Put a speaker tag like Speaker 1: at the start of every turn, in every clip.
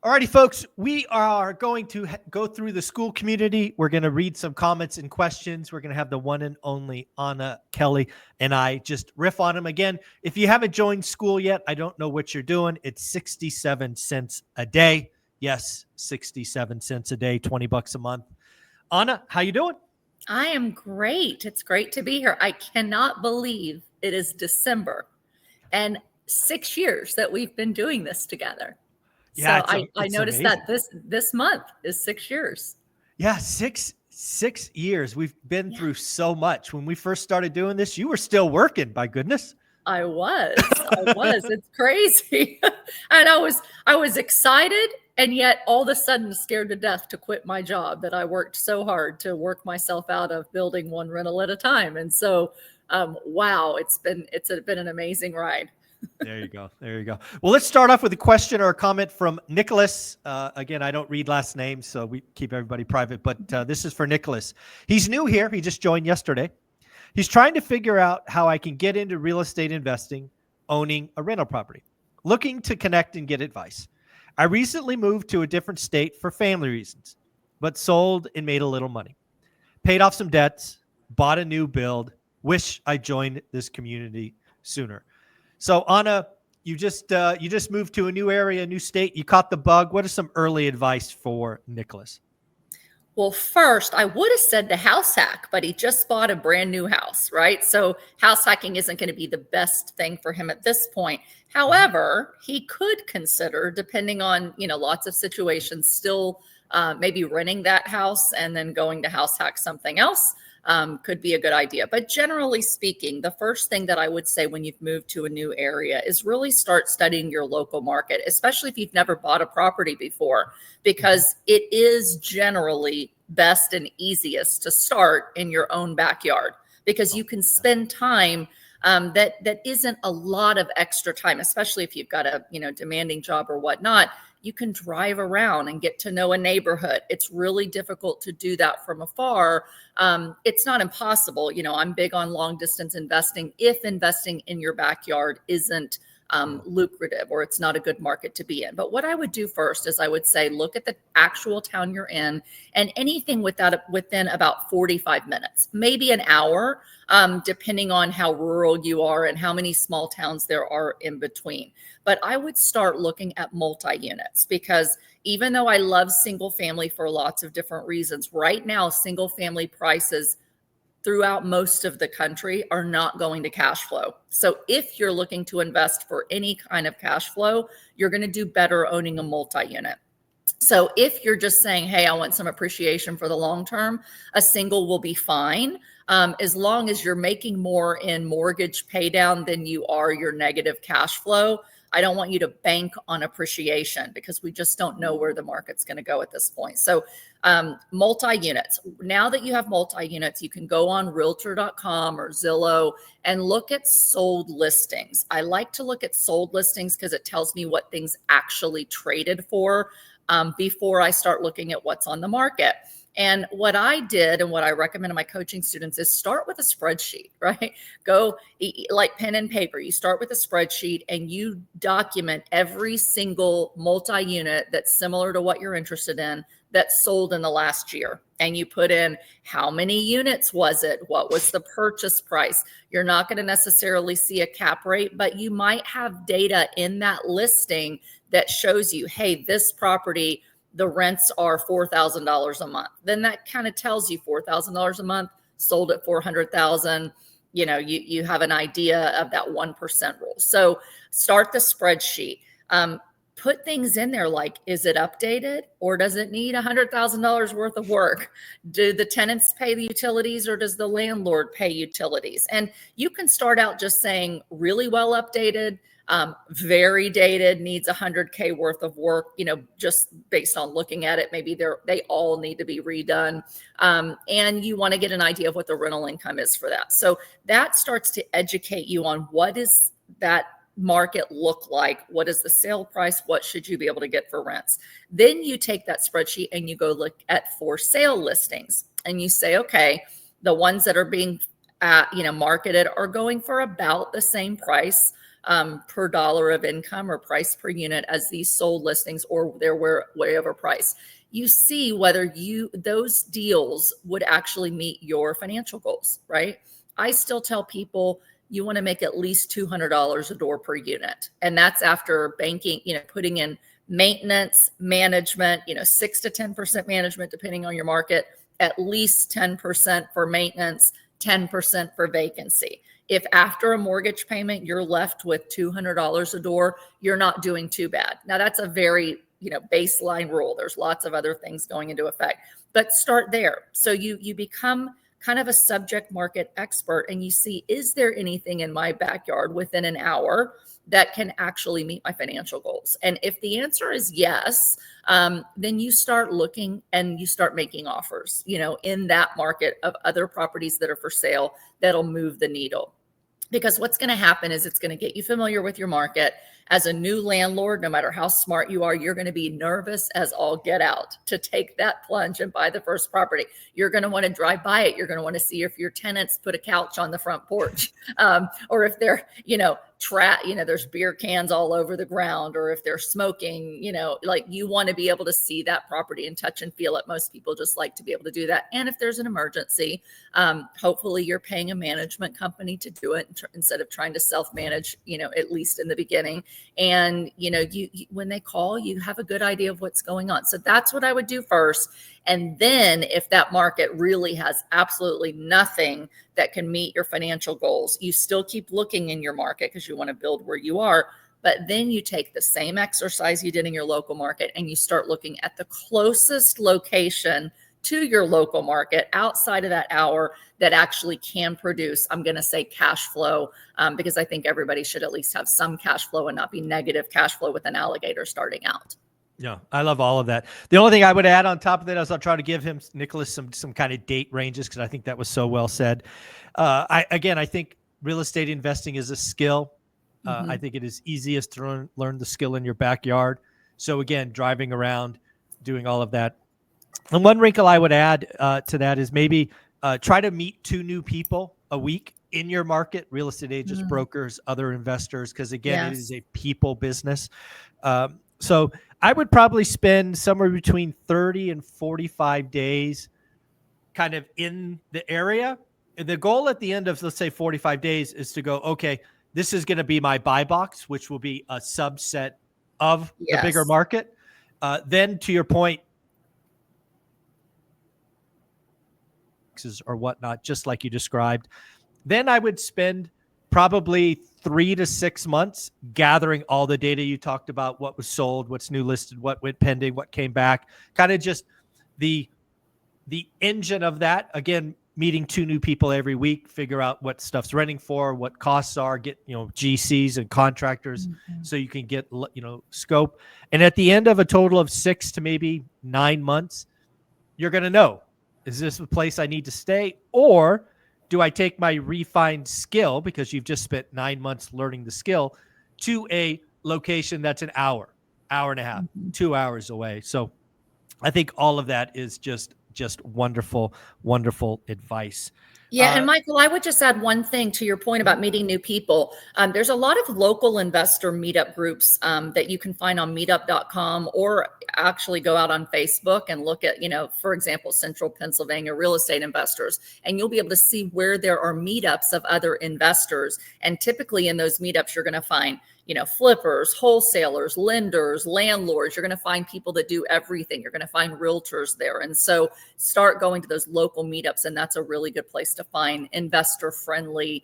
Speaker 1: Alrighty, folks, we are going to go through the school community. We're going to read some comments and questions. We're going to have the one and only Anna Kelly and I just riff on them. Again, if you haven't joined school yet, I don't know what you're doing. It's 67 cents a day. Yes, 67 cents a day, 20 bucks a month. Anna, how you doing?
Speaker 2: I am great. It's great to be here. I cannot believe it is December and 6 years that we've been doing this together.
Speaker 1: Yeah,
Speaker 2: So I
Speaker 1: it's
Speaker 2: noticed
Speaker 1: amazing.
Speaker 2: that this month is 6 years.
Speaker 1: Yeah, six years. We've been through so much. When we first started doing this, you were still working, by goodness.
Speaker 2: I was. It's crazy. And I was excited and yet all of a sudden scared to death to quit my job that I worked so hard to work myself out of, building one rental at a time. And so wow, it's been an amazing ride.
Speaker 1: There you go. There you go. Well, let's start off with a question or a comment from Nicholas. Again, I don't read last names, so we keep everybody private, but this is for Nicholas. He's new here. He just joined yesterday. He's trying to figure out how I can get into real estate investing, owning a rental property, looking to connect and get advice. I recently moved to a different state for family reasons, but sold and made a little money. Paid off some debts, bought a new build. Wish I joined this community sooner. So Anna, you just moved to a new area, a new state. You caught the bug. What is some early advice for Nicholas?
Speaker 2: Well, first, I would have said the house hack, but he just bought a brand new house, right? So house hacking isn't going to be the best thing for him at this point. However, he could consider, depending on, lots of situations, still maybe renting that house and then going to house hack something else. Could be a good idea. But generally speaking, the first thing that I would say when you've moved to a new area is really start studying your local market, especially if you've never bought a property before, because it is generally best and easiest to start in your own backyard because you can spend time that isn't a lot of extra time, especially if you've got a demanding job or whatnot. You can drive around and get to know a neighborhood. It's really difficult to do that from afar. It's not impossible. I'm big on long distance investing if investing in your backyard isn't lucrative or it's not a good market to be in. But what I would do first is I would say, look at the actual town you're in and anything within about 45 minutes, maybe an hour, depending on how rural you are and how many small towns there are in between. But I would start looking at multi-units because even though I love single family for lots of different reasons, right now, single family prices throughout most of the country are not going to cash flow. So if you're looking to invest for any kind of cash flow, you're going to do better owning a multi-unit. So if you're just saying, hey, I want some appreciation for the long term, a single will be fine. As long as you're making more in mortgage pay down than you are your negative cash flow. I don't want you to bank on appreciation because we just don't know where the market's going to go at this point. So multi-units. Now that you have multi-units, you can go on realtor.com or Zillow and look at sold listings. I like to look at sold listings because it tells me what things actually traded for before I start looking at what's on the market. And what I did and what I recommend to my coaching students is start with a spreadsheet, right? Go like pen and paper. You start with a spreadsheet and you document every single multi-unit that's similar to what you're interested in that's sold in the last year. And you put in how many units was it? What was the purchase price? You're not going to necessarily see a cap rate, but you might have data in that listing that shows you, hey, this property, the rents are $4,000 a month. Then that kind of tells you $4,000 a month sold at 400,000. You have an idea of that 1% rule. So start the spreadsheet. Put things in there like, is it updated or does it need $100,000 worth of work? Do the tenants pay the utilities or does the landlord pay utilities? And you can start out just saying really well updated, very dated, needs 100K worth of work, just based on looking at it. Maybe they all need to be redone. And you want to get an idea of what the rental income is for that. So that starts to educate you on what is that market look like? What is the sale price? What should you be able to get for rents? Then you take that spreadsheet and you go look at for sale listings and you say, okay, the ones that are being marketed are going for about the same price. per dollar of income or price per unit as these sold listings, or they're way overpriced. You see whether those deals would actually meet your financial goals, right? I still tell people you want to make at least $200 a door per unit. And that's after banking, putting in maintenance, management, 6 to 10% management, depending on your market, at least 10% for maintenance, 10% for vacancy. If after a mortgage payment, you're left with $200 a door, you're not doing too bad. Now that's a very, baseline rule. There's lots of other things going into effect, but start there. So you become kind of a subject market expert and you see, is there anything in my backyard within an hour that can actually meet my financial goals? And if the answer is yes, then you start looking and you start making offers, in that market of other properties that are for sale that'll move the needle. Because what's going to happen is it's going to get you familiar with your market. As a new landlord, no matter how smart you are, you're going to be nervous as all get out to take that plunge and buy the first property. You're going to want to drive by it. You're going to want to see if your tenants put a couch on the front porch, or if they're, there's beer cans all over the ground, or if they're smoking, like you want to be able to see that property and touch and feel it. Most people just like to be able to do that. And if there's an emergency, hopefully you're paying a management company to do it instead of trying to self-manage, at least in the beginning. And, you when they call, you have a good idea of what's going on. So that's what I would do first. And then if that market really has absolutely nothing that can meet your financial goals, you still keep looking in your market because you want to build where you are. But then you take the same exercise you did in your local market and you start looking at the closest location to your local market outside of that hour that actually can produce, I'm going to say, cash flow, because I think everybody should at least have some cash flow and not be negative cash flow with an alligator starting out.
Speaker 1: Yeah, I love all of that. The only thing I would add on top of that is I'll try to give Nicholas some kind of date ranges, because I think that was so well said. I think real estate investing is a skill. I think it is easiest to learn the skill in your backyard. So again, driving around, doing all of that. And one wrinkle I would add to that is maybe try to meet 2 new people a week in your market, real estate agents, brokers, other investors, because again, It is a people business. So I would probably spend somewhere between 30 and 45 days kind of in the area. And the goal at the end of, let's say, 45 days is to go, okay, this is going to be my buy box, which will be a subset of the bigger market. Then to your point, or whatnot, just like you described, then I would spend probably 3 to 6 months gathering all the data you talked about, what was sold, what's new listed, what went pending, what came back, kind of just the engine of that. Again, meeting 2 new people every week, figure out what stuff's renting for, what costs are, get, GCs and contractors so you can get, scope. And at the end of a total of 6 to maybe 9 months, you're going to know, is this a place I need to stay? Or do I take my refined skill, because you've just spent 9 months learning the skill, to a location that's an hour and a half, 2 hours away? So I think all of that is just wonderful, wonderful advice.
Speaker 2: Yeah. And Michael, I would just add one thing to your point about meeting new people. There's a lot of local investor meetup groups that you can find on meetup.com, or actually go out on Facebook and look at, for example, Central Pennsylvania real estate investors, and you'll be able to see where there are meetups of other investors. And typically in those meetups, you're going to find, flippers, wholesalers, lenders, landlords. You're going to find people that do everything. You're going to find realtors there. And so start going to those local meetups. And that's a really good place to find investor-friendly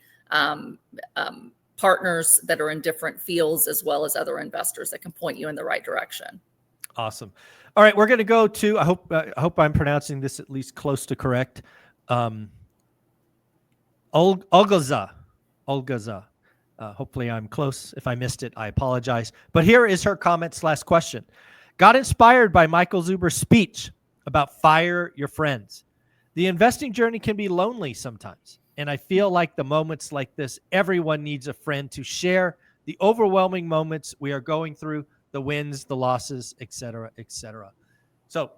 Speaker 2: partners that are in different fields, as well as other investors that can point you in the right direction.
Speaker 1: Awesome. All right, we're going to go to, I hope I'm pronouncing this at least close to correct, Olgaza. Hopefully I'm close. If I missed it, I apologize. But here is her comment/question. Got inspired by Michael Zuber's speech about fire your friends. The investing journey can be lonely sometimes, and I feel like the moments like this, everyone needs a friend to share the overwhelming moments we are going through, the wins, the losses, et cetera, et cetera. So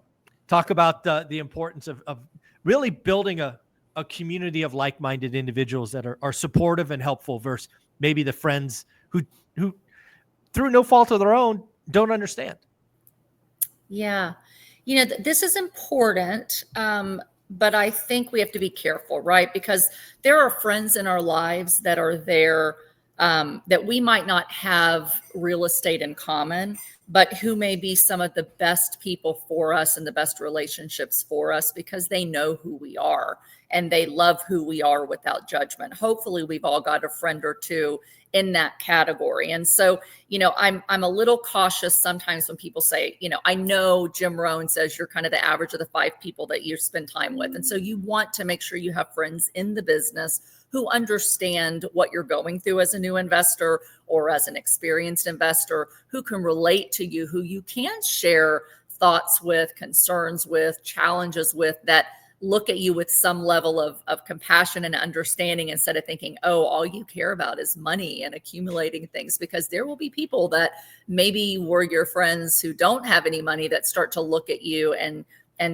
Speaker 1: talk about the importance of really building a community of like-minded individuals that are supportive and helpful versus maybe the friends who through no fault of their own don't understand.
Speaker 2: Yeah. This is important, but I think we have to be careful, right? Because there are friends in our lives that are there, that we might not have real estate in common, but who may be some of the best people for us and the best relationships for us because they know who we are and they love who we are without judgment. Hopefully we've all got a friend or two in that category. And so, I'm a little cautious sometimes when people say, I know Jim Rohn says you're kind of the average of the 5 people that you spend time with. And so you want to make sure you have friends in the business who understand what you're going through as a new investor or as an experienced investor, who can relate to you, who you can share thoughts with, concerns with, challenges with, that look at you with some level of compassion and understanding instead of thinking, oh, all you care about is money and accumulating things. Because there will be people that maybe were your friends who don't have any money that start to look at you and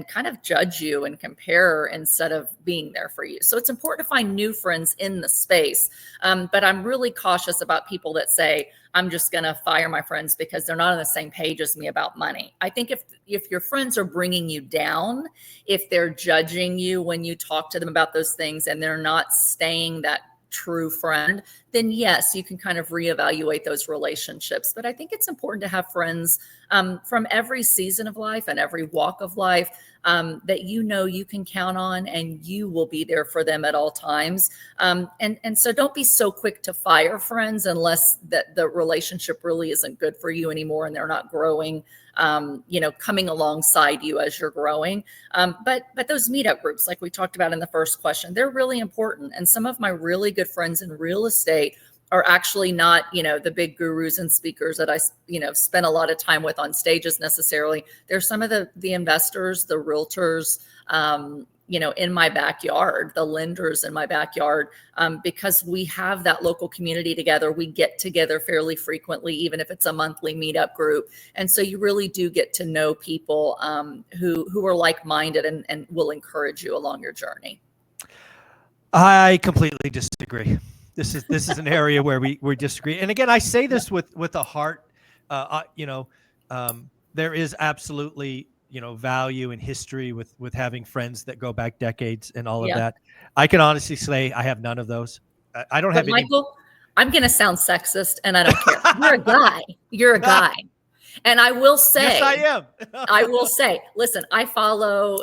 Speaker 2: kind of judge you and compare instead of being there for you. So it's important to find new friends in the space. But I'm really cautious about people that say, I'm just going to fire my friends because they're not on the same page as me about money. I think if your friends are bringing you down, if they're judging you when you talk to them about those things and they're not staying that true friend, then yes, you can kind of reevaluate those relationships. But I think it's important to have friends from every season of life and every walk of life that you can count on, and you will be there for them at all times. And so don't be so quick to fire friends unless that the relationship really isn't good for you anymore and they're not growing, coming alongside you as you're growing. But those meetup groups, like we talked about in the first question, they're really important. And some of my really good friends in real estate are actually not, the big gurus and speakers that I, spend a lot of time with on stages necessarily. They're some of the investors, the realtors, in my backyard, the lenders in my backyard, because we have that local community together. We get together fairly frequently, even if it's a monthly meetup group. And so you really do get to know people who are like-minded and will encourage you along your journey.
Speaker 1: I completely disagree. This is an area where we disagree. And again, I say this with a heart. There is absolutely value in history with having friends that go back decades and all of that. I can honestly say I have none of those. I don't have any.
Speaker 2: Michael, I'm going to sound sexist, and I don't care. You're a guy. You're a guy. And I will say,
Speaker 1: yes, I am.
Speaker 2: I will say, listen, I follow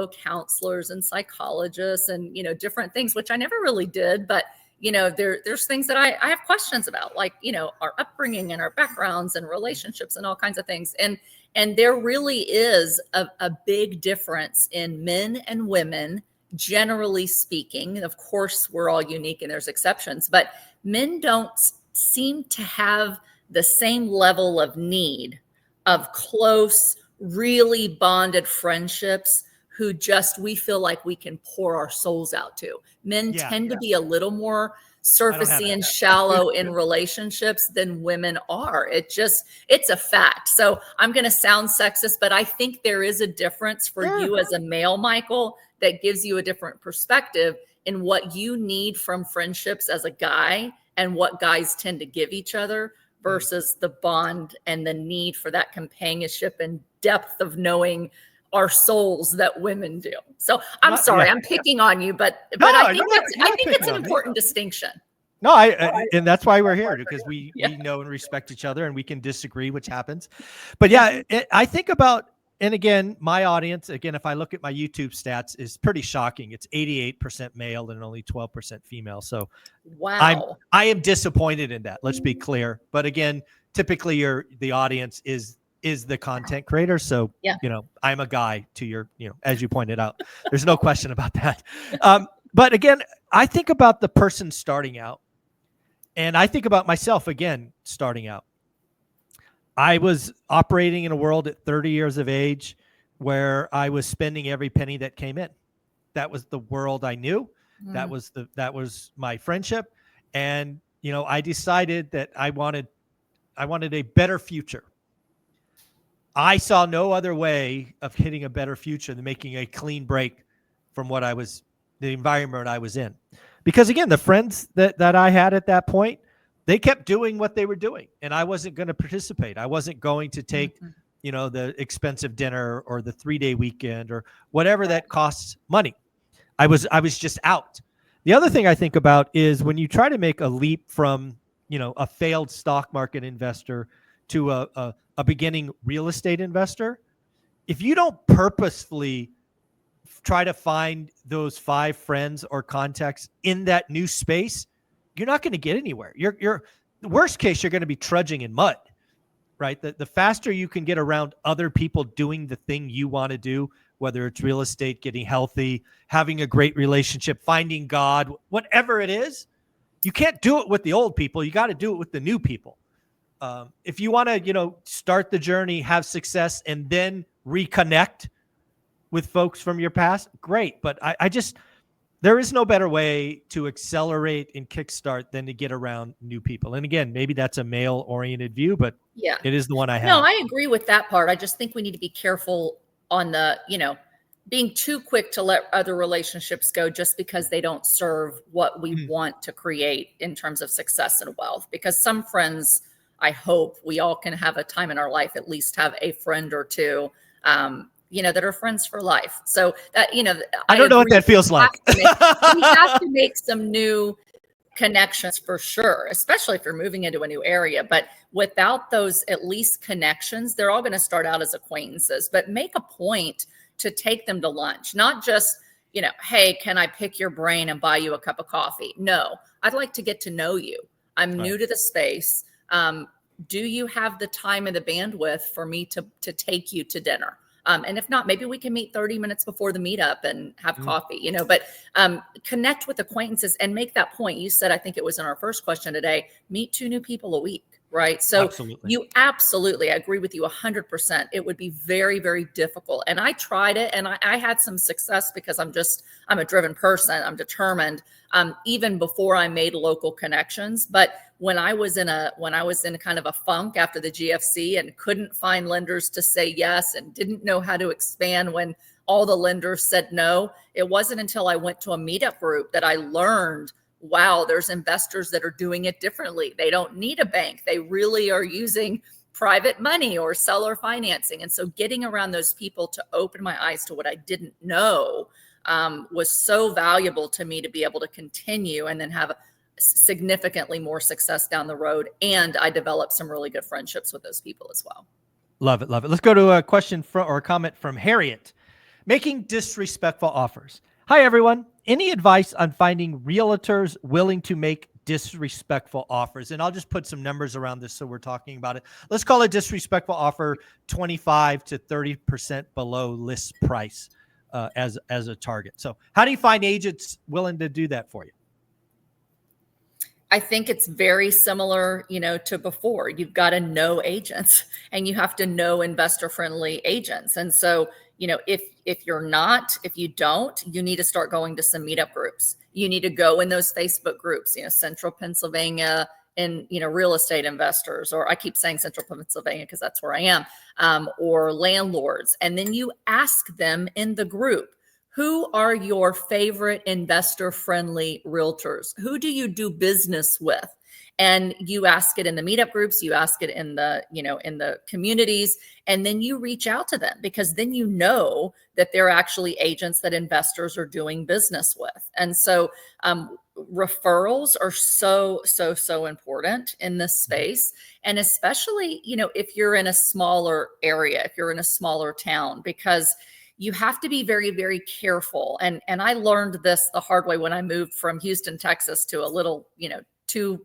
Speaker 2: counselors and psychologists and, different things, which I never really did. But, there's things that I have questions about, like, our upbringing and our backgrounds and relationships and all kinds of things. And there really is a big difference in men and women, generally speaking. Of course, we're all unique and there's exceptions, but men don't seem to have the same level of need of close, really bonded friendships who we feel like we can pour our souls out to. Men tend to be a little more surfacey and shallow in relationships than women are. It's a fact. So I'm going to sound sexist, but I think there is a difference for you as a male, Michael, that gives you a different perspective in what you need from friendships as a guy and what guys tend to give each other versus the bond and the need for that companionship and depth of knowing our souls that women do. So I'm sorry, I'm picking on you, but I think it's an important distinction.
Speaker 1: No, and that's why we're here, because we know and respect each other, and we can disagree, which happens. But I think about, and again, my audience, if I look at my YouTube stats, is pretty shocking. It's 88% male and only 12% female. So
Speaker 2: wow,
Speaker 1: I am disappointed in that. Let's be clear. But again, typically the audience is the content creator. So, I'm a guy to your, as you pointed out, there's no question about that. But again, I think about the person starting out, and I think about myself again, starting out. I was operating in a world at 30 years of age where I was spending every penny that came in. That was the world I knew. That was my friendship. And, I decided that I wanted a better future. I saw no other way of hitting a better future than making a clean break from the environment I was in. Because again, the friends that I had at that point they kept doing what they were doing, and I wasn't going to participate. I wasn't going to take,
Speaker 2: Mhm.
Speaker 1: the expensive dinner or the 3-day weekend or whatever that costs money. I was just out. The other thing I think about is when you try to make a leap from, a failed stock market investor to a beginning real estate investor, if you don't purposefully try to find those 5 friends or contacts in that new space, you're not going to get anywhere. You're the worst case, you're going to be trudging in mud, right? The faster you can get around other people doing the thing you want to do, whether it's real estate, getting healthy, having a great relationship, finding God, whatever it is, you can't do it with the old people. You got to do it with the new people. If you want to, start the journey, have success, and then reconnect with folks from your past, great. But I just, there is no better way to accelerate and kickstart than to get around new people. And again, maybe that's a male oriented view, but
Speaker 2: Yeah.
Speaker 1: it is the one I have.
Speaker 2: No, I agree with that part. I just think we need to be careful on the, being too quick to let other relationships go just because they don't serve what we want to create in terms of success and wealth. Because some friends, I hope we all can have a time in our life, at least have a friend or two, that are friends for life. So that,
Speaker 1: I don't know what that feels like.
Speaker 2: We have to make some new connections for sure, especially if you're moving into a new area. But without those at least connections, they're all going to start out as acquaintances. But make a point to take them to lunch, not just, hey, can I pick your brain and buy you a cup of coffee? No, I'd like to get to know you. I'm new to the space. Do you have the time and the bandwidth for me to take you to dinner? And if not, maybe we can meet 30 minutes before the meetup and have coffee, but connect with acquaintances and make that point. You said, I think it was in our first question today, meet 2 new people a week, right? So
Speaker 1: Absolutely.
Speaker 2: I agree with you 100%. It would be very, very difficult. And I tried it and I had some success because I'm a driven person. I'm determined, even before I made local connections. But when I was in kind of a funk after the GFC and couldn't find lenders to say yes and didn't know how to expand when all the lenders said no, it wasn't until I went to a meetup group that I learned, wow, there's investors that are doing it differently. They don't need a bank. They really are using private money or seller financing. And so getting around those people to open my eyes to what I didn't know was so valuable to me to be able to continue and then have significantly more success down the road. And I developed some really good friendships with those people as well.
Speaker 1: Love it. Love it. Let's go to a question or a comment from Harriet. Making disrespectful offers. Hi, everyone. Any advice on finding realtors willing to make disrespectful offers? And I'll just put some numbers around this so we're talking about it. Let's call a disrespectful offer 25 to 30% below list price as a target. So how do you find agents willing to do that for you?
Speaker 2: I think it's very similar, to before. You've got to know agents and you have to know investor-friendly agents. And so, if you don't, you need to start going to some meetup groups. You need to go in those Facebook groups, Central Pennsylvania and, real estate investors, or I keep saying Central Pennsylvania because that's where I am, or landlords. And then you ask them in the group, who are your favorite investor-friendly realtors? Who do you do business with? And you ask it in the meetup groups, you ask it in the, in the communities, and then you reach out to them because then you know that they're actually agents that investors are doing business with. And so referrals are so important in this space. And especially, if you're in a smaller area, if you're in a smaller town, because you have to be very, very careful. And I learned this the hard way when I moved from Houston, Texas to a little, two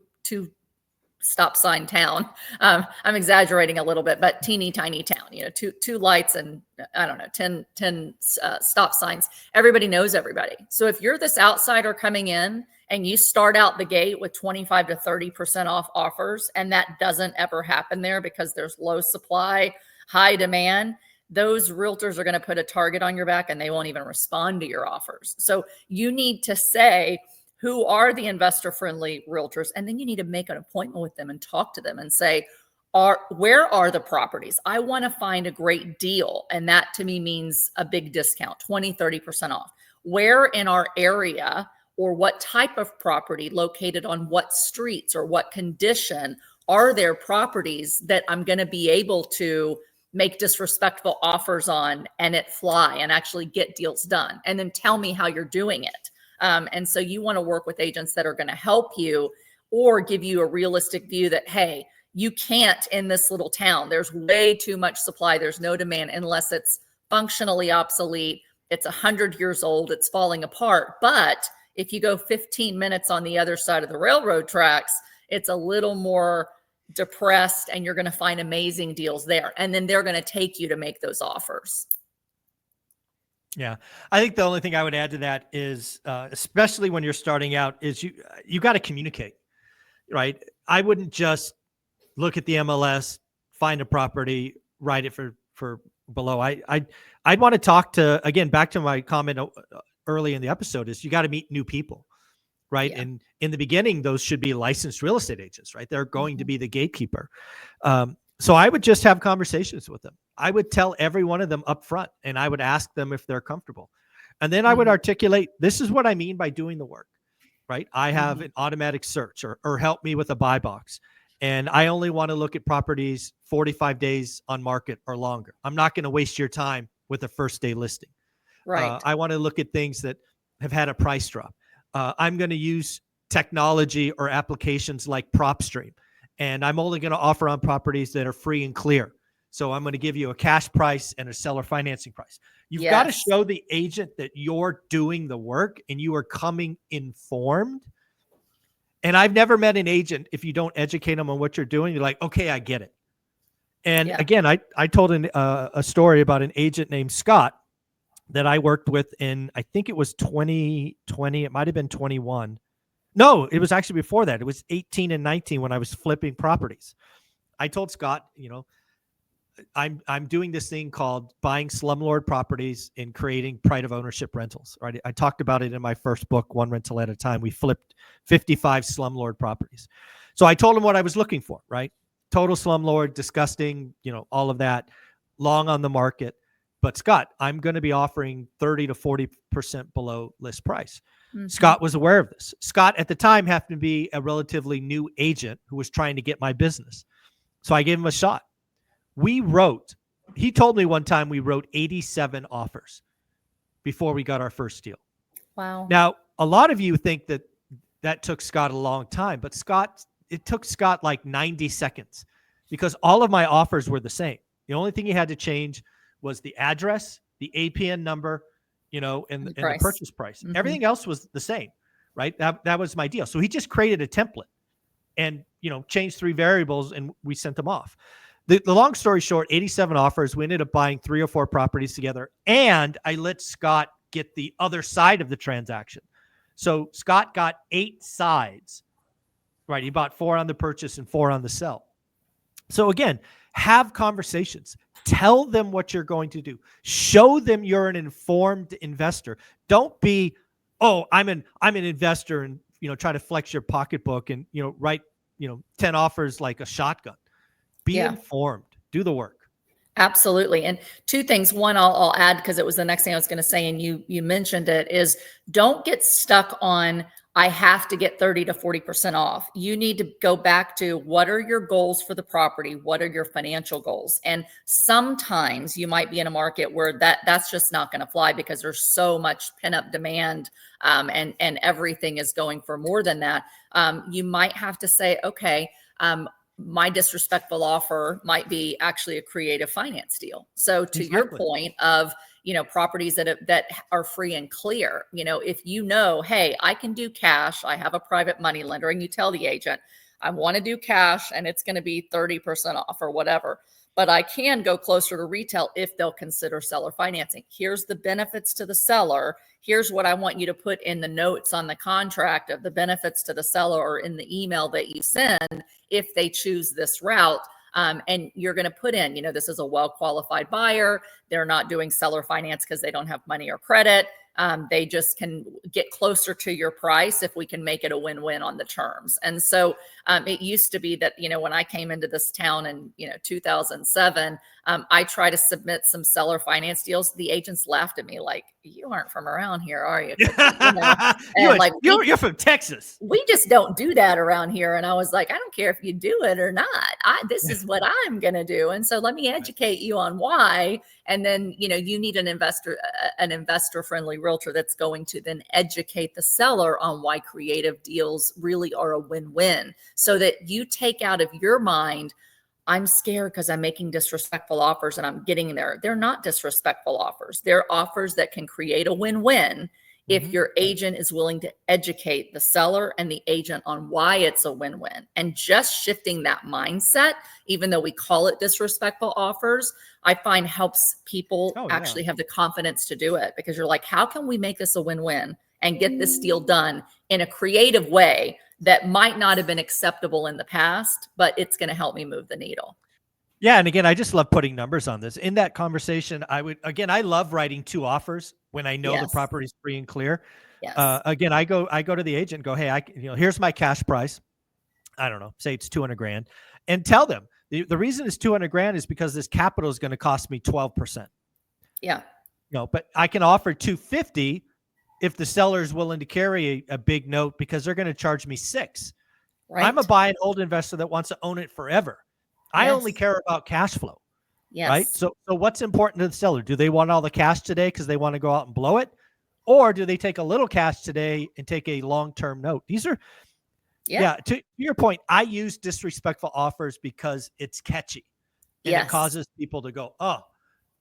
Speaker 2: stop sign town. I'm exaggerating a little bit, but teeny tiny town, two lights and I don't know, 10 stop signs. Everybody knows everybody. So if you're this outsider coming in and you start out the gate with 25 to 30% off offers, and that doesn't ever happen there because there's low supply, high demand, those realtors are going to put a target on your back and they won't even respond to your offers. So you need to say, who are the investor-friendly realtors? And then you need to make an appointment with them and talk to them and say, where are the properties? I want to find a great deal. And that to me means a big discount, 20, 30% off. Where in our area or what type of property, located on what streets or what condition. Are there properties that I'm going to be able to make disrespectful offers on and it fly and actually get deals done? And then tell me how you're doing it. And so you want to work with agents that are going to help you or give you a realistic view that, hey, you can't in this little town. There's way too much supply. There's no demand unless it's functionally obsolete. It's 100 years old. It's falling apart. But if you go 15 minutes on the other side of the railroad tracks, it's a little more depressed and you're going to find amazing deals there. And then they're going to take you to make those offers.
Speaker 1: Yeah. I think the only thing I would add to that is, especially when you're starting out, is you got to communicate, right? I wouldn't just look at the MLS, find a property, write it for below. I'd want to talk to, again, back to my comment early in the episode, is you got to meet new people, right?
Speaker 2: Yeah.
Speaker 1: And in the beginning, those should be licensed real estate agents, right? They're going to be the gatekeeper. So I would just have conversations with them. I would tell every one of them up front, and I would ask them if they're comfortable. And then I would articulate, this is what I mean by doing the work, right? I have an automatic search or help me with a buy box. And I only want to look at properties 45 days on market or longer. I'm not going to waste your time with a first day listing.
Speaker 2: Right.
Speaker 1: I want to look at things that have had a price drop. I'm going to use technology or applications like PropStream. And I'm only going to offer on properties that are free and clear. So I'm going to give you a cash price and a seller financing price. You've got to show the agent that you're doing the work and you are coming informed. And I've never met an agent, if you don't educate them on what you're doing, you're like, okay, I get it. And again, I told a story about an agent named Scott that I worked with in, I think it was 2020. It might have been 21. No, it was actually before that. It was 18 and 19 when I was flipping properties. I told Scott, I'm doing this thing called buying slumlord properties and creating pride of ownership rentals. Right? I talked about it in my first book, One Rental at a Time. We flipped 55 slumlord properties. So I told him what I was looking for, right? Total slumlord, disgusting, all of that, long on the market. But Scott, I'm going to be offering 30 to 40% below list price. Scott was aware of this. Scott at the time happened to be a relatively new agent who was trying to get my business. So I gave him a shot. He told me one time we wrote 87 offers before we got our first deal.
Speaker 2: Wow.
Speaker 1: Now, a lot of you think that took Scott a long time, but it took Scott like 90 seconds because all of my offers were the same. The only thing he had to change was the address, the APN number, and the purchase price. Everything else was the same, right? That was my deal. So he just created a template and, changed 3 variables and we sent them off. The long story short, 87 offers. We ended up buying 3 or 4 properties together, and I let Scott get the other side of the transaction. So Scott got 8 sides, right? He bought 4 on the purchase and 4 on the sell. So again, have conversations. Tell them what you're going to do. Show them you're an informed investor. Don't be, I'm an investor, and try to flex your pocketbook and write 10 offers like a shotgun. Be informed. Do the work.
Speaker 2: Absolutely. And 2 things. One, I'll add, because it was the next thing I was going to say, and you mentioned it, is don't get stuck on, I have to get 30 to 40% off. You need to go back to, what are your goals for the property? What are your financial goals? And sometimes you might be in a market where that's just not going to fly because there's so much pent-up demand, and everything is going for more than that. You might have to say, okay, my disrespectful offer might be actually a creative finance deal. So to your point of, properties that are free and clear, if hey, I can do cash, I have a private money lender, and you tell the agent, I want to do cash and it's going to be 30% off or whatever, but I can go closer to retail if they'll consider seller financing. Here's the benefits to the seller. Here's what I want you to put in the notes on the contract of the benefits to the seller or in the email that you send if they choose this route. And you're going to put in, this is a well-qualified buyer. They're not doing seller finance because they don't have money or credit. They just can get closer to your price if we can make it a win-win on the terms. And so it used to be that, when I came into this town in, 2007, I tried to submit some seller finance deals. The agents laughed at me like, you aren't from around here, are you? You know,
Speaker 1: you're,
Speaker 2: and like
Speaker 1: you're from Texas.
Speaker 2: we just don't do that around here. And I was like, I don't care if you do it or not. This is what I'm going to do. And so let me educate you on why. And then, you know, you need an investor friendly realtor that's going to then educate the seller on why creative deals really are a win-win, so that you take out of your mind, I'm scared because I'm making disrespectful offers and I'm getting there. They're not disrespectful offers. They're offers that can create a win-win if your agent is willing to educate the seller and the agent on why it's a win-win. And just shifting that mindset, even though we call it disrespectful offers, I find helps people actually have the confidence to do it, because you're like, how can we make this a win-win and get this deal done in a creative way that might not have been acceptable in the past, but it's going to help me move the needle.
Speaker 1: Yeah. And again, I just love putting numbers on this. In that conversation, I love writing 2 offers when I know the property's free and clear.
Speaker 2: Yes.
Speaker 1: Again, I go to the agent, go, hey, here's my cash price. I don't know, say it's 200 grand, and tell them the reason it's 200 grand is because this capital is going to cost me 12%.
Speaker 2: Yeah.
Speaker 1: But I can offer 250 if the seller is willing to carry a big note, because they're going to charge me 6. Right. I'm a buy and hold investor that wants to own it forever. I only care about cash flow.
Speaker 2: Yes.
Speaker 1: Right. So what's important to the seller? Do they want all the cash today because they want to go out and blow it? Or do they take a little cash today and take a long-term note? These are, to your point, I use disrespectful offers because it's catchy and it causes people to go, oh,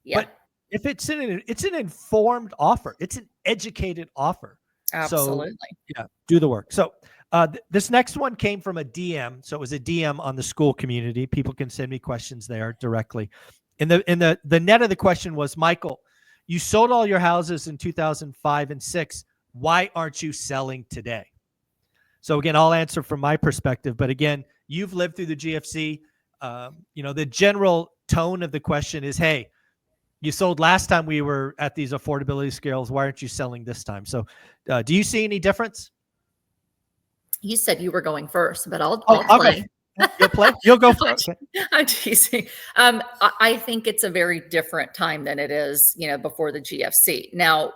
Speaker 1: but if it's an informed offer, it's an educated offer.
Speaker 2: Absolutely.
Speaker 1: So, do the work. So this next one came from a DM. So it was a DM on the school community. People can send me questions there directly. And the net of the question was, Michael, you sold all your houses in 2005 and 6. Why aren't you selling today? So again, I'll answer from my perspective. But again, you've lived through the GFC. The general tone of the question is, hey, you sold last time we were at these affordability scales. Why aren't you selling this time? So do you see any difference?
Speaker 2: You said you were going first, but I'll
Speaker 1: play. You'll play? You'll go first. Okay.
Speaker 2: I'm teasing. I think it's a very different time than it is, before the GFC. Now,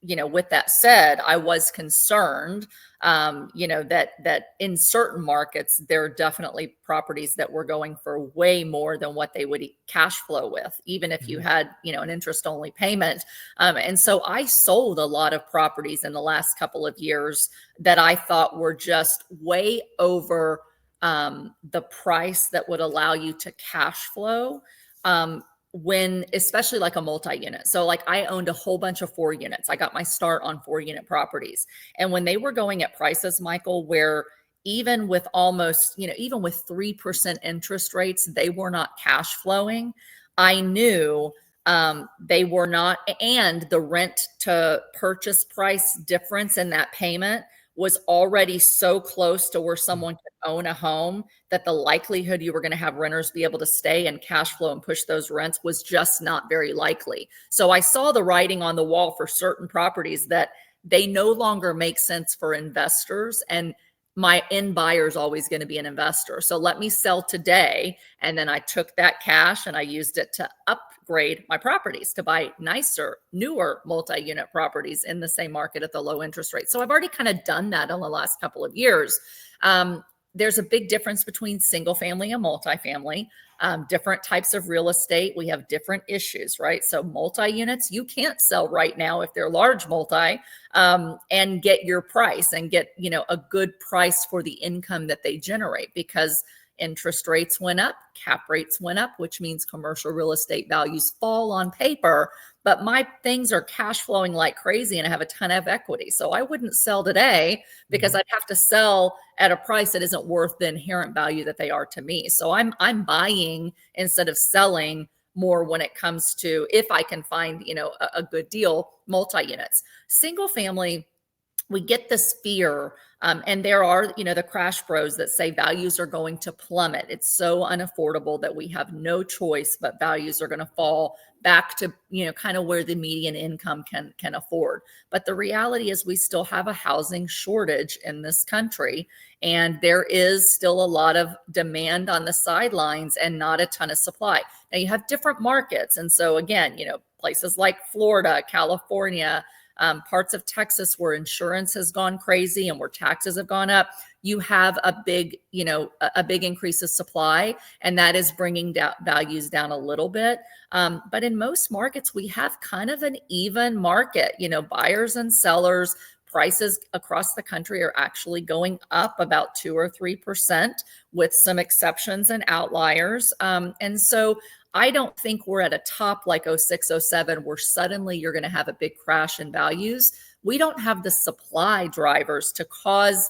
Speaker 2: with that said, I was concerned, that in certain markets, there are definitely properties that were going for way more than what they would cash flow with, even if you had, an interest only payment. And so I sold a lot of properties in the last couple of years that I thought were just way over the price that would allow you to cash flow. When, especially like a multi-unit. So like I owned a whole bunch of 4 units. I got my start on 4-unit properties. And when they were going at prices, Michael, where even with almost, even with 3% interest rates, they were not cash flowing. I knew they were not, and the rent to purchase price difference in that payment was already so close to where someone could own a home that the likelihood you were going to have renters be able to stay and cash flow and push those rents was just not very likely. So I saw the writing on the wall for certain properties that they no longer make sense for investors, and my end buyer is always going to be an investor. So let me sell today. And then I took that cash and I used it to upgrade my properties, to buy nicer, newer multi-unit properties in the same market at the low interest rate. So I've already kind of done that in the last couple of years. There's a big difference between single family and multifamily. Different types of real estate, we have different issues, right? So multi-units, you can't sell right now if they're large multi and get your price and get, a good price for the income that they generate, because interest rates went up, cap rates went up, which means commercial real estate values fall on paper, but my things are cash flowing like crazy and I have a ton of equity. So I wouldn't sell today because I'd have to sell at a price that isn't worth the inherent value that they are to me. So I'm buying instead of selling more when it comes to, if I can find, a good deal, multi-units. Single family, we get this fear, and there are, the crash bros that say values are going to plummet. It's so unaffordable that we have no choice, but values are going to fall back to, kind of where the median income can afford. But the reality is we still have a housing shortage in this country, and there is still a lot of demand on the sidelines and not a ton of supply. Now you have different markets. And so again, places like Florida, California, parts of Texas where insurance has gone crazy and where taxes have gone up, you have a big increase of supply, and that is bringing values down a little bit. But in most markets, we have kind of an even market. Buyers and sellers, prices across the country are actually going up about 2 or 3%, with some exceptions and outliers. And so I don't think we're at a top like 06, 07, where suddenly you're going to have a big crash in values. We don't have the supply drivers to cause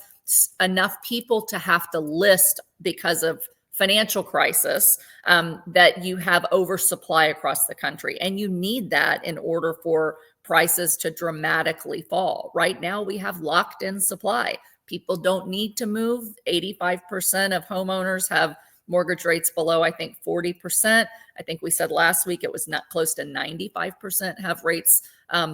Speaker 2: enough people to have to list because of financial crisis, that you have oversupply across the country. And you need that in order for prices to dramatically fall. Right now, we have locked in supply. People don't need to move. 85% of homeowners have mortgage rates below, I think, 40%. I think we said last week it was not close to 95% have rates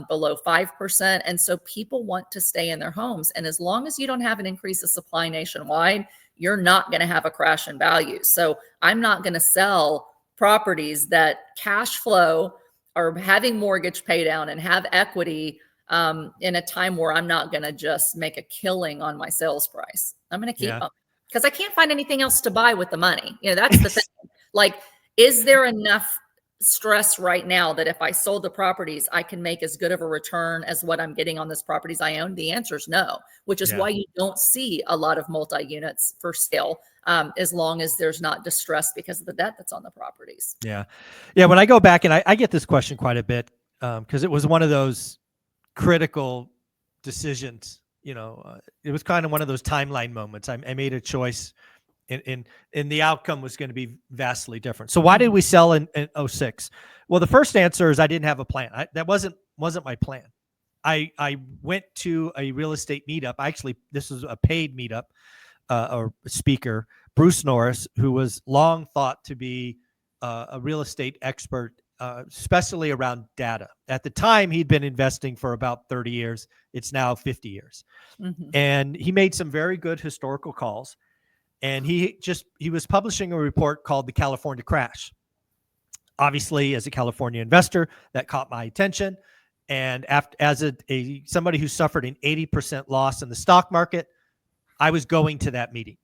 Speaker 2: below 5%. And so people want to stay in their homes. And as long as you don't have an increase of supply nationwide, you're not going to have a crash in value. So I'm not going to sell properties that cash flow or having mortgage pay down and have equity in a time where I'm not going to just make a killing on my sales price. I'm going to keep them because I can't find anything else to buy with the money. That's the thing. Like, is there enough stress right now that if I sold the properties, I can make as good of a return as what I'm getting on this properties I own? The answer is no, which is why you don't see a lot of multi-units for sale, as long as there's not distress because of the debt that's on the properties.
Speaker 1: Yeah. When I go back, and I get this question quite a bit, because it was one of those critical decisions. It was kind of one of those timeline moments. I made a choice, and the outcome was going to be vastly different. So why did we sell in 06? Well, the first answer is I didn't have a plan. That wasn't my plan. I went to a real estate meetup. Actually, this was a paid meetup, or speaker, Bruce Norris, who was long thought to be a real estate expert, especially around data. At the time, he'd been investing for about 30 years. It's now 50 years. Mm-hmm. And he made some very good historical calls. And he was publishing a report called The California Crash. Obviously, as a California investor, that caught my attention. And as somebody who suffered an 80% loss in the stock market, I was going to that meeting.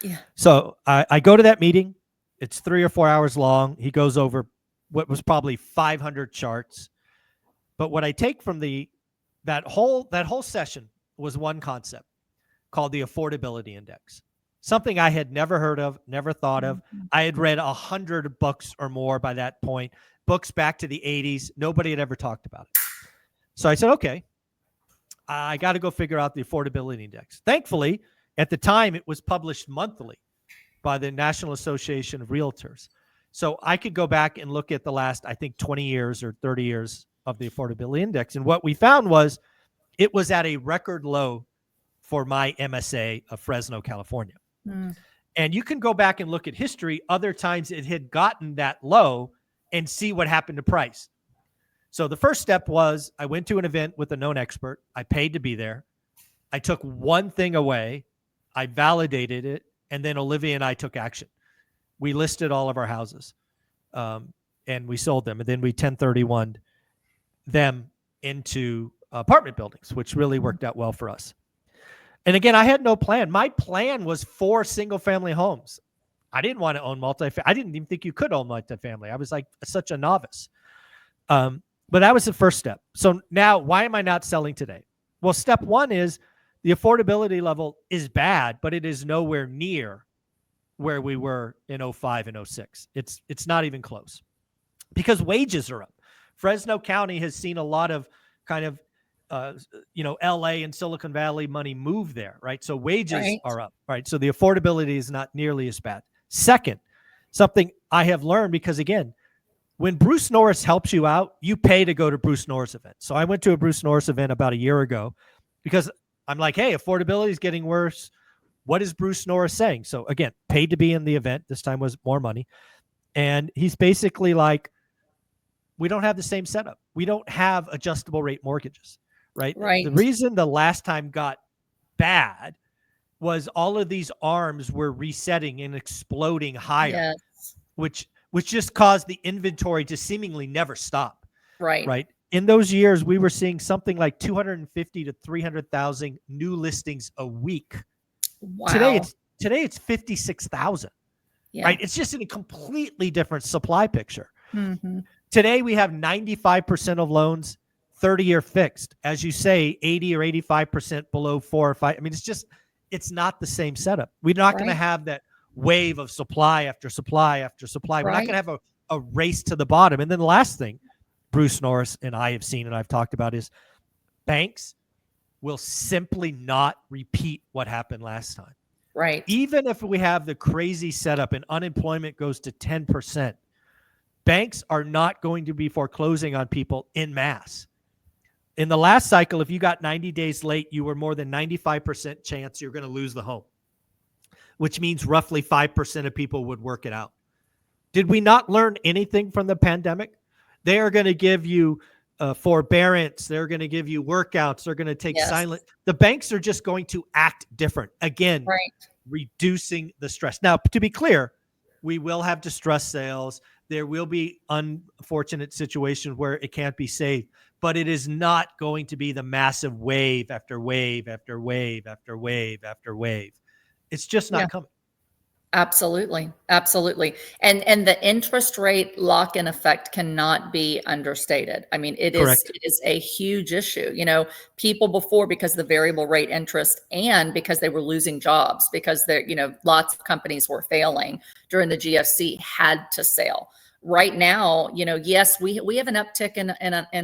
Speaker 1: Yeah. So I go to that meeting. It's 3 or 4 hours long. He goes over what was probably 500 charts. But what I take from that whole session was one concept called the affordability index. Something I had never heard of, never thought of. I had read 100 books or more by that point, books back to the 80s. Nobody had ever talked about it. So I said, okay, I got to go figure out the affordability index. Thankfully, at the time, it was published monthly by the National Association of Realtors. So I could go back and look at the last, I think, 20 years or 30 years of the affordability index. And what we found was it was at a record low for my MSA of Fresno, California. And you can go back and look at history. Other times it had gotten that low and see what happened to price. So the first step was I went to an event with a known expert. I paid to be there. I took one thing away. I validated it. And then Olivia and I took action. We listed all of our houses, and we sold them. And then we 1031'd them into apartment buildings, which really worked out well for us. And again, I had no plan. My plan was 4 single-family homes. I didn't want to own multifamily. I didn't even think you could own multifamily. I was like such a novice. But that was the first step. So now, why am I not selling today? Well, step one is the affordability level is bad, but it is nowhere near where we were in 05 and 06. It's not even close because wages are up. Fresno County has seen a lot of kind of LA and Silicon Valley money move there, right? So wages are up, right? So the affordability is not nearly as bad. Second, something I have learned, because again, when Bruce Norris helps you out, you pay to go to Bruce Norris event. So I went to a Bruce Norris event about a year ago because I'm like, hey, affordability is getting worse. What is Bruce Norris saying? So again, paid to be in the event. This time was more money. And he's basically like, we don't have the same setup. We don't have adjustable rate mortgages. Right. The reason the last time got bad was all of these arms were resetting and exploding higher, which which just caused the inventory to seemingly never stop.
Speaker 2: Right.
Speaker 1: Right. In those years, we were seeing something like 250 to 300,000 new listings a week.
Speaker 2: Wow.
Speaker 1: Today it's 56,000.
Speaker 2: Yeah.
Speaker 1: Right. It's just in a completely different supply picture.
Speaker 2: Mm-hmm.
Speaker 1: Today we have 95% of loans 30-year fixed. As you say, 80 or 85% below 4 or 5. I mean, it's not the same setup. We're not going to have that wave of supply after supply after supply. We're not going to have a race to the bottom. And then the last thing Bruce Norris and I have seen and I've talked about is banks will simply not repeat what happened last time.
Speaker 2: Right.
Speaker 1: Even if we have the crazy setup and unemployment goes to 10%, banks are not going to be foreclosing on people en masse. In the last cycle, if you got 90 days late, you were more than 95% chance you're going to lose the home, which means roughly 5% of people would work it out. Did we not learn anything from the pandemic? They are going to give you forbearance. They're going to give you workouts. They're going to take silent. The banks are just going to act different. Again, reducing the stress. Now, to be clear, we will have distress sales. There will be unfortunate situations where it can't be saved, but it is not going to be the massive wave after wave after wave after wave after wave. It's just not coming.
Speaker 2: Absolutely. Absolutely. And the interest rate lock-in effect cannot be understated. I mean, it is a huge issue. You know, people before, because of the variable rate interest and because they were losing jobs, because they're, you know, lots of companies were failing during the GFC, had to sell. Right now, you know, yes, we have an uptick in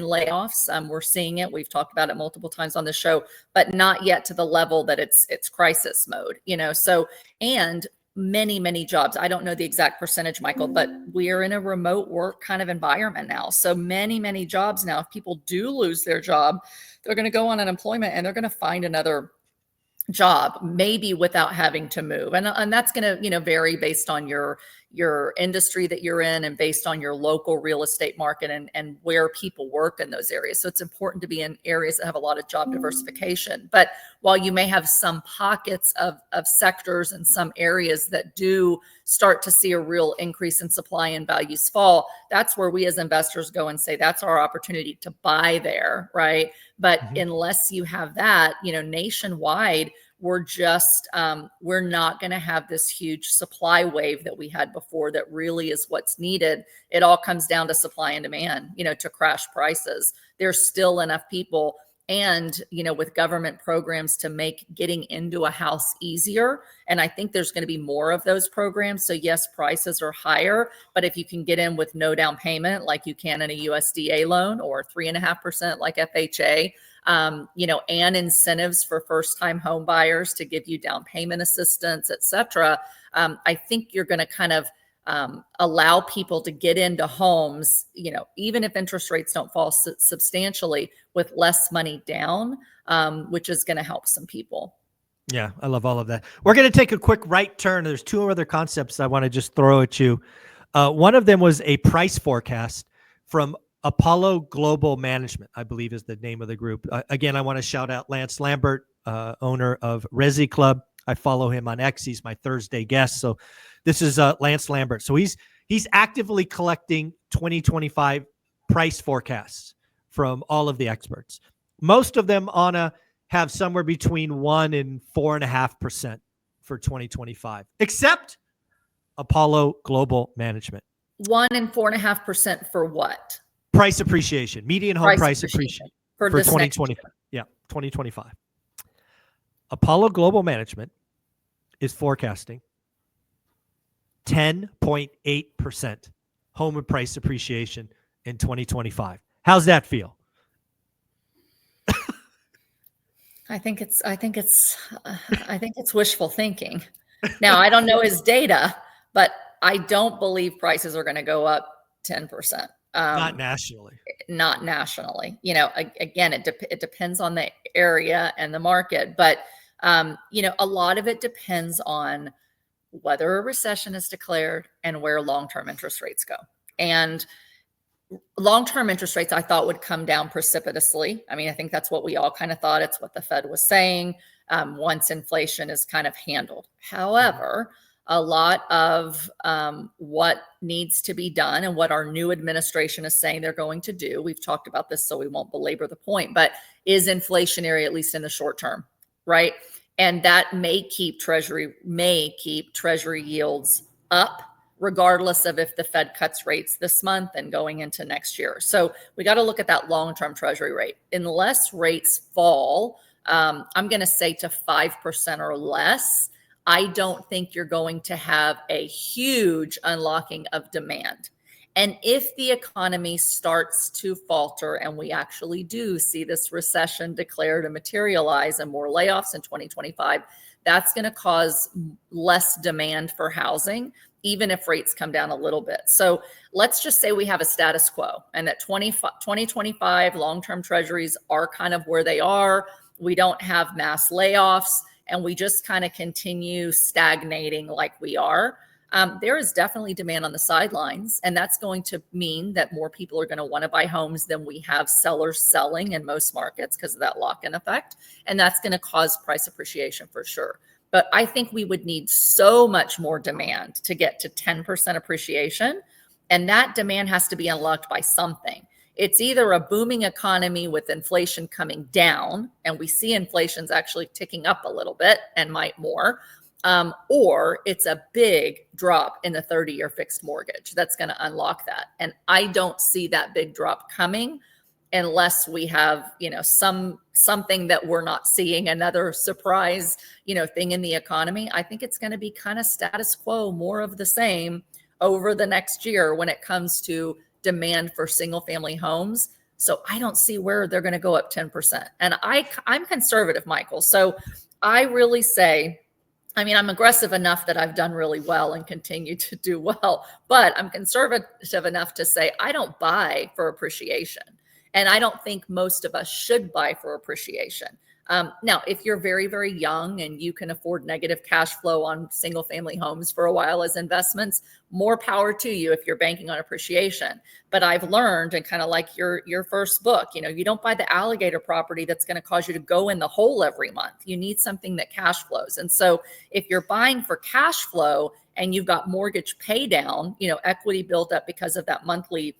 Speaker 2: layoffs. We're seeing it. We've talked about it multiple times on the show, but not yet to the level that it's crisis mode, you know. So, and many jobs. I don't know the exact percentage, Michael, but we're in a remote work kind of environment now. So many jobs now, if people do lose their job, they're going to go on unemployment and they're going to find another job, maybe without having to move. And that's going to, you know, vary based on your industry that you're in and based on your local real estate market and where people work in those areas. So it's important to be in areas that have a lot of job diversification. But while you may have some pockets of sectors and some areas that do start to see a real increase in supply and values fall, that's where we as investors go and say, that's our opportunity to buy there, right? But unless you have that, you know, nationwide, we're just, we're not going to have this huge supply wave that we had before that really is what's needed. It all comes down to supply and demand, you know, to crash prices. There's still enough people. And, you know, with government programs to make getting into a house easier. And I think there's going to be more of those programs. So yes, prices are higher, but if you can get in with no down payment, like you can in a USDA loan, or 3.5% like FHA, you know, and incentives for first-time home buyers to give you down payment assistance, et cetera, I think you're going to kind of allow people to get into homes, you know, even if interest rates don't fall substantially, with less money down, which is going to help some people.
Speaker 1: Yeah, I love all of that. We're going to take a quick right turn. There's two other concepts I want to just throw at you. One of them was a price forecast from Apollo Global Management, I believe is the name of the group. Again, I want to shout out Lance Lambert, owner of Resi Club. I follow him on X. He's my Thursday guest. So this is Lance Lambert. So he's actively collecting 2025 price forecasts from all of the experts. Most of them have somewhere between 1 and 4.5% for 2025, except Apollo Global Management.
Speaker 2: 1 and 4.5% for what?
Speaker 1: Price appreciation, median home price appreciation for 2025. Yeah, 2025. Apollo Global Management is forecasting 10.8% home price appreciation in 2025. How's that feel?
Speaker 2: I think it's wishful thinking. Now, I don't know his data, but I don't believe prices are going to go up 10%.
Speaker 1: Not nationally.
Speaker 2: Not nationally. You know, again, it depends on the area and the market, but you know, a lot of it depends on whether a recession is declared and where long-term interest rates go. And long-term interest rates, I thought, would come down precipitously. I mean, I think that's what we all kind of thought. It's what the Fed was saying once inflation is kind of handled. However, a lot of what needs to be done and what our new administration is saying they're going to do. We've talked about this, so we won't belabor the point, but is inflationary, at least in the short term, right? And that may keep treasury yields up, regardless of if the Fed cuts rates this month and going into next year. So we got to look at that long-term treasury rate. Unless rates fall, I'm going to say to 5% or less, I don't think you're going to have a huge unlocking of demand. And if the economy starts to falter and we actually do see this recession declared and materialize and more layoffs in 2025, that's going to cause less demand for housing, even if rates come down a little bit. So let's just say we have a status quo and that 2025 long-term treasuries are kind of where they are. We don't have mass layoffs and we just kind of continue stagnating like we are. There is definitely demand on the sidelines, and that's going to mean that more people are going to want to buy homes than we have sellers selling in most markets because of that lock-in effect, and that's going to cause price appreciation for sure. But I think we would need so much more demand to get to 10% appreciation, and that demand has to be unlocked by something. It's either a booming economy with inflation coming down, and we see inflation's actually ticking up a little bit and might more, or it's a big drop in the 30-year fixed mortgage that's going to unlock that. And I don't see that big drop coming unless we have, something that we're not seeing, another surprise, thing in the economy. I think it's going to be kind of status quo, more of the same over the next year when it comes to demand for single family homes. So I don't see where they're going to go up 10%. And I'm conservative, Michael. So I really say, I'm aggressive enough that I've done really well and continue to do well, but I'm conservative enough to say I don't buy for appreciation. And I don't think most of us should buy for appreciation. Now, if you're very, very young and you can afford negative cash flow on single family homes for a while as investments, more power to you if you're banking on appreciation. But I've learned, and kind of like your first book, you don't buy the alligator property that's going to cause you to go in the hole every month. You need something that cash flows. And so if you're buying for cash flow and you've got mortgage pay down, equity built up because of that monthly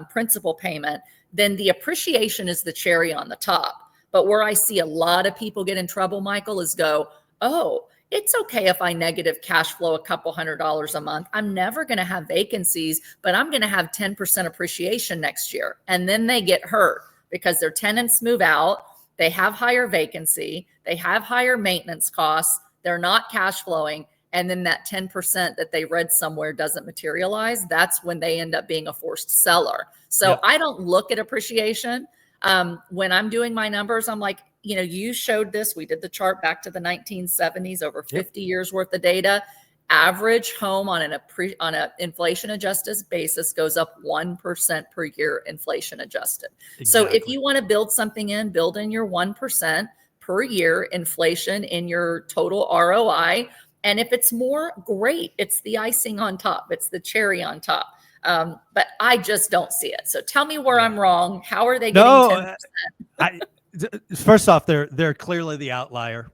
Speaker 2: principal payment, then the appreciation is the cherry on the top. But where I see a lot of people get in trouble, Michael, is it's okay if I negative cash flow a couple $100 a month. I'm never going to have vacancies, but I'm going to have 10% appreciation next year. And then they get hurt because their tenants move out. They have higher vacancy. They have higher maintenance costs. They're not cash flowing. And then that 10% that they read somewhere doesn't materialize. That's when they end up being a forced seller. So
Speaker 1: Yep.
Speaker 2: I don't look at appreciation. When I'm doing my numbers, I'm like, you showed this. We did the chart back to the 1970s, over 50 years worth of data. Average home on an inflation adjusted basis goes up 1% per year, inflation adjusted.
Speaker 1: Exactly.
Speaker 2: So if you want to build something build in your 1% per year inflation in your total ROI. And if it's more, great. It's the icing on top. It's the cherry on top. But I just don't see it. So tell me where I'm wrong. How are they getting 10%?
Speaker 1: First off, they're clearly the outlier.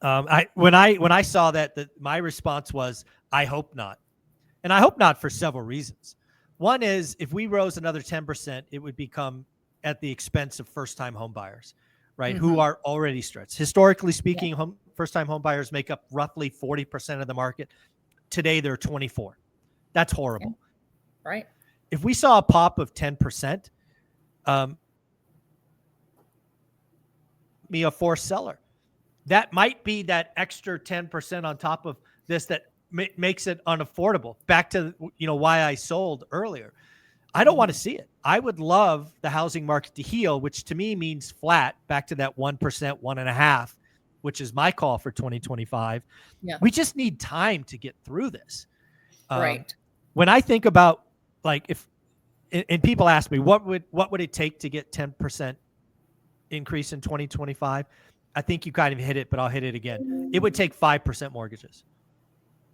Speaker 1: When I saw that, my response was, I hope not. And I hope not for several reasons. One is, if we rose another 10%, it would become at the expense of first-time home buyers, right?
Speaker 2: Mm-hmm.
Speaker 1: Who are already stretched. Historically speaking, first-time home buyers make up roughly 40% of the market. Today, they're 24%. That's horrible.
Speaker 2: Okay. Right.
Speaker 1: If we saw a pop of 10%, me a forced seller. That might be that extra 10% on top of this that makes it unaffordable. Back to why I sold earlier. I don't want to see it. I would love the housing market to heal, which to me means flat, back to that 1%, 1.5%, which is my call for 2025.
Speaker 2: Yeah.
Speaker 1: We just need time to get through this.
Speaker 2: Right.
Speaker 1: When I think about, and people ask me, what would it take to get 10% increase in 2025? I think you kind of hit it, but I'll hit it again. It would take 5% mortgages.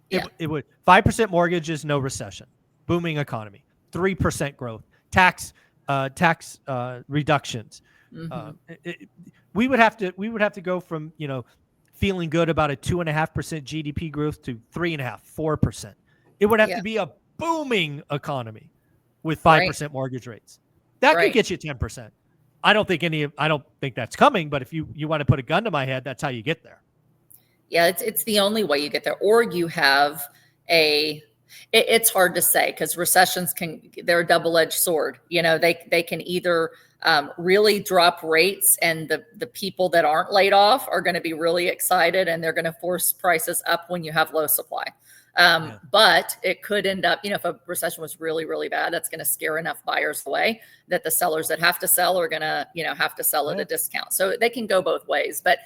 Speaker 2: Yeah.
Speaker 1: It would 5% mortgages, no recession, booming economy, 3% growth, tax reductions.
Speaker 2: Mm-hmm.
Speaker 1: We would have to go from feeling good about a 2.5% GDP growth to 3.5%, 4%. It would have
Speaker 2: Yeah.
Speaker 1: to be a booming economy with 5% mortgage rates. That could get you 10%. I don't think that's coming, but if you want to put a gun to my head, that's how you get there.
Speaker 2: Yeah, it's the only way you get there. Or you have it's hard to say, because recessions they're a double-edged sword. They can either really drop rates, and the people that aren't laid off are going to be really excited, and they're going to force prices up when you have low supply. But it could end up, if a recession was really, really bad, that's going to scare enough buyers away that the sellers that have to sell are going to, have to sell at a discount. So they can go both ways. But,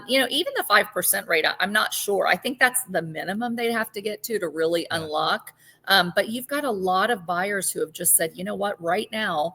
Speaker 2: even the 5% rate, I'm not sure. I think that's the minimum they have to get to really unlock. But you've got a lot of buyers who have just said, you know what, right now,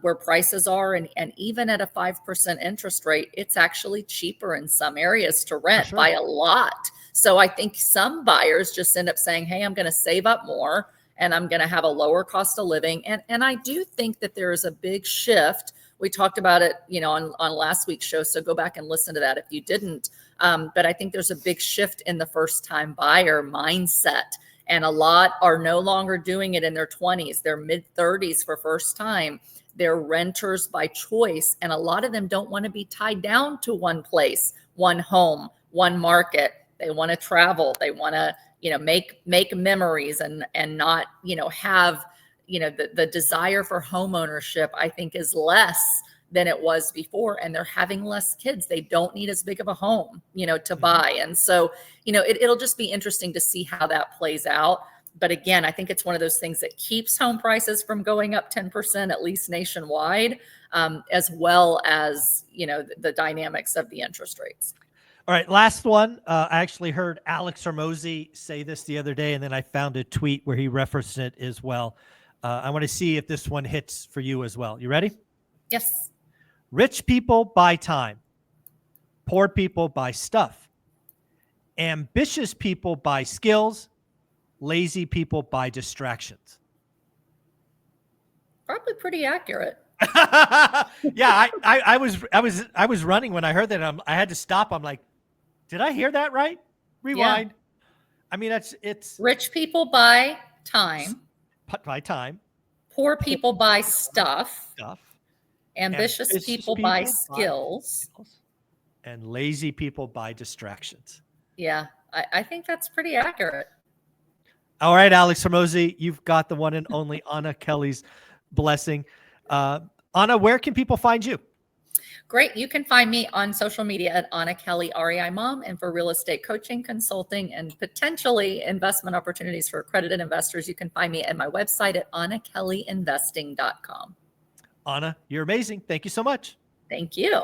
Speaker 2: where prices are, and even at a 5% interest rate, it's actually cheaper in some areas to rent by a lot. So I think some buyers just end up saying, hey, I'm going to save up more, and I'm going to have a lower cost of living. And I do think that there is a big shift. We talked about it, on last week's show. So go back and listen to that if you didn't. But I think there's a big shift in the first-time buyer mindset. And a lot are no longer doing it in their 20s, their mid-30s for first time. They're renters by choice. And a lot of them don't want to be tied down to one place, one home, one market. They want to travel. They want to, make memories and not, have, the desire for home ownership, I think, is less than it was before. And they're having less kids. They don't need as big of a home, to buy. And so, it'll just be interesting to see how that plays out. But again, I think it's one of those things that keeps home prices from going up 10%, at least nationwide, as well as, the dynamics of the interest rates.
Speaker 1: All right, last one. I actually heard Alex Hormozi say this the other day, and then I found a tweet where he referenced it as well. I want to see if this one hits for you as well. You ready?
Speaker 2: Yes.
Speaker 1: Rich people buy time. Poor people buy stuff. Ambitious people buy skills. Lazy people buy distractions.
Speaker 2: Probably pretty accurate.
Speaker 1: Yeah, I was running when I heard that. I had to stop. I'm like, did I hear that right? Rewind. Yeah. I mean, it's
Speaker 2: rich people buy time.
Speaker 1: Buy time.
Speaker 2: Poor people buy stuff. Ambitious people buy skills.
Speaker 1: And lazy people buy distractions.
Speaker 2: Yeah, I think that's pretty accurate.
Speaker 1: All right, Alex Hormozi, you've got the one and only Anna Kelly's blessing. Anna, where can people find you?
Speaker 2: Great. You can find me on social media at Anna Kelly, REI Mom, and for real estate coaching, consulting, and potentially investment opportunities for accredited investors, you can find me at my website at AnnaKellyInvesting.com.
Speaker 1: Anna, you're amazing. Thank you so much.
Speaker 2: Thank you.